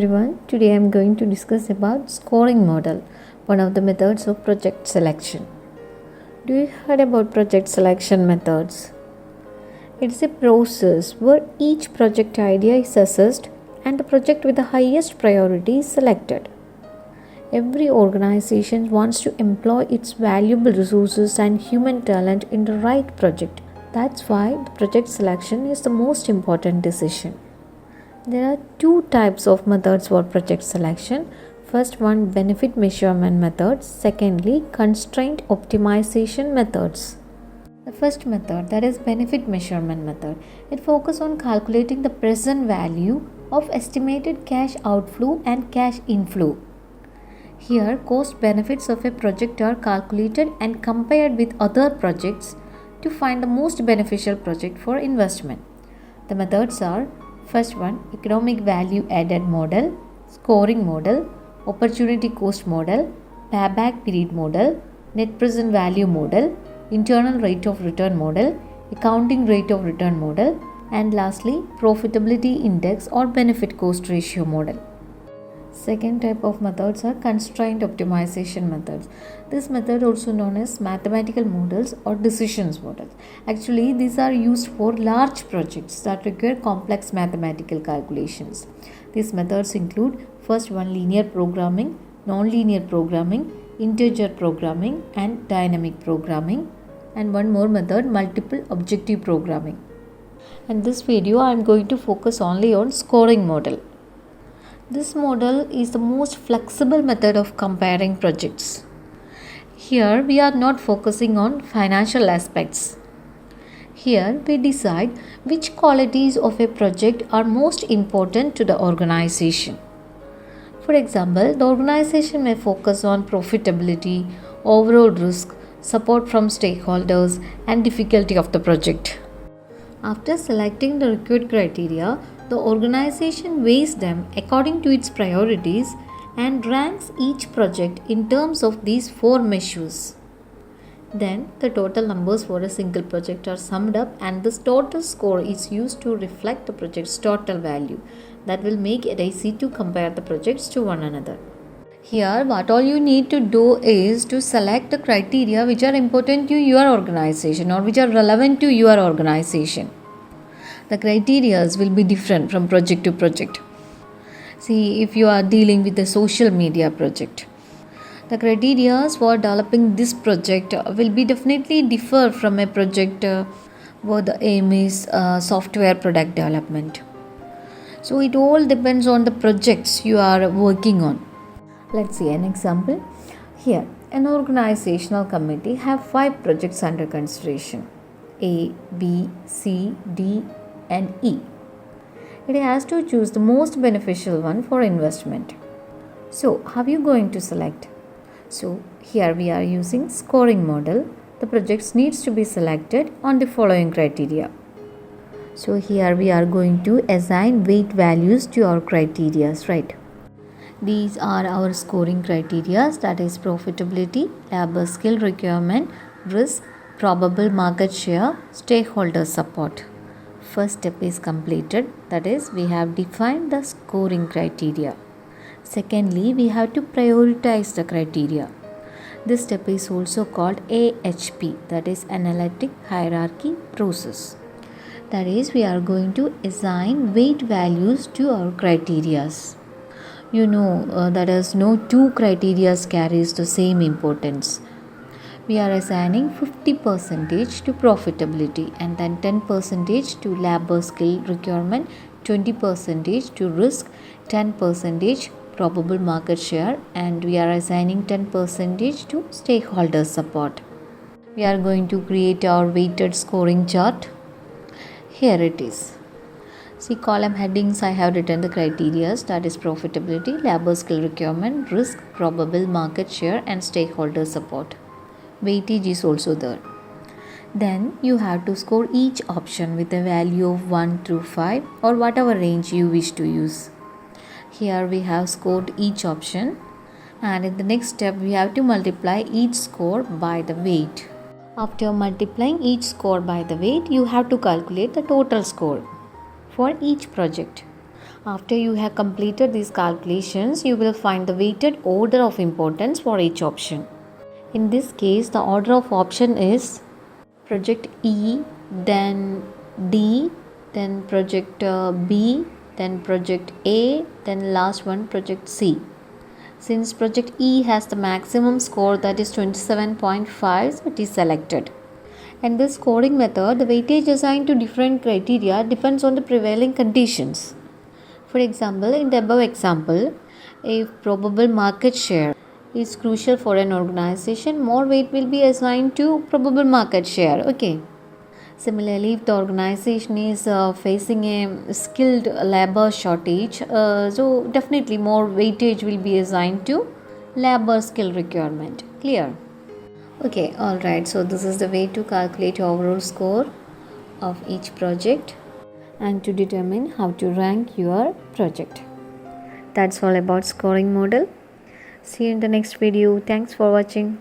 everyone. Today I am going to discuss about scoring model, one of the methods of project selection. Do you heard about project selection methods? It's a process where each project idea is assessed and the project with the highest priority is selected. Every organization wants to employ its valuable resources and human talent in the right project. That's why the project selection is the most important decision. There are two types of methods for project selection. First one, benefit measurement methods. Secondly, constraint optimization methods. The first method, that is benefit measurement method, it focuses on calculating the present value of estimated cash outflow and cash inflow. Here, cost benefits of a project are calculated and compared with other projects to find the most beneficial project for investment. The methods are: first one, economic value added model, scoring model, opportunity cost model, payback period model, net present value model, internal rate of return model, accounting rate of return model, and lastly, profitability index or benefit cost ratio model. Second type of methods are constraint optimization methods. This method also known as mathematical models or decisions models. Actually, these are used for large projects that require complex mathematical calculations. These methods include first one, linear programming, non-linear programming, integer programming, and dynamic programming. And one more method, multiple objective programming. In this video, I am going to focus only on scoring model. This model is the most flexible method of comparing projects. Here we are not focusing on financial aspects. Here we decide which qualities of a project are most important to the organization. For example, the organization may focus on profitability, overall risk, support from stakeholders, and difficulty of the project. After selecting the required criteria, the organization weighs them according to its priorities and ranks each project in terms of these four measures. Then the total numbers for a single project are summed up and this total score is used to reflect the project's total value. That will make it easy to compare the projects to one another. Here, what all you need to do is to select the criteria which are important to your organization or which are relevant to your organization. The criteria will be different from project to project. See, if you are dealing with a social media project, the criteria for developing this project will be definitely differ from a project where the aim is software product development. So it all depends on the projects you are working on. Let's see an example. Here, an organizational committee have 5 projects under consideration: A, B, C, D, and E. It has to choose the most beneficial one for investment. So, how are you going to select? So, here we are using scoring model. The projects needs to be selected on the following criteria. So, here we are going to assign weight values to our criteria, right? These are our scoring criteria, that is profitability, labor skill requirement, risk, probable market share, stakeholder support. First step is completed, that is we have defined the scoring criteria. Secondly, we have to prioritize the criteria. This step is also called AHP, that is analytic hierarchy process. That is we are going to assign weight values to our criteria. You know that is no two criteria carries the same importance. We are assigning 50% to profitability and then 10% to labor skill requirement, 20% to risk, 10% probable market share, and we are assigning 10% to stakeholder support. We are going to create our weighted scoring chart. Here it is. See, column headings I have written the criteria, that is profitability, labor skill requirement, risk, probable market share, and stakeholder support. Weightage is also there. Then you have to score each option with a value of 1 through 5 or whatever range you wish to use. Here we have scored each option, and in the next step we have to multiply each score by the weight. After multiplying each score by the weight, you have to calculate the total score for each project. After you have completed these calculations, you will find the weighted order of importance for each option. In this case, the order of option is project E, then D, then project B, then project A, then last one project C. Since project E has the maximum score, that is 27.5, so it is selected. And this scoring method, the weightage assigned to different criteria depends on the prevailing conditions. For example, in the above example, if probable market share is crucial for an organization, more weight will be assigned to probable market share. Okay. Similarly, if the organization is facing a skilled labor shortage, so definitely more weightage will be assigned to labor skill requirement. Clear? Okay, alright. So this is the way to calculate overall score of each project and to determine how to rank your project. That's all about scoring model. See you in the next video. Thanks for watching.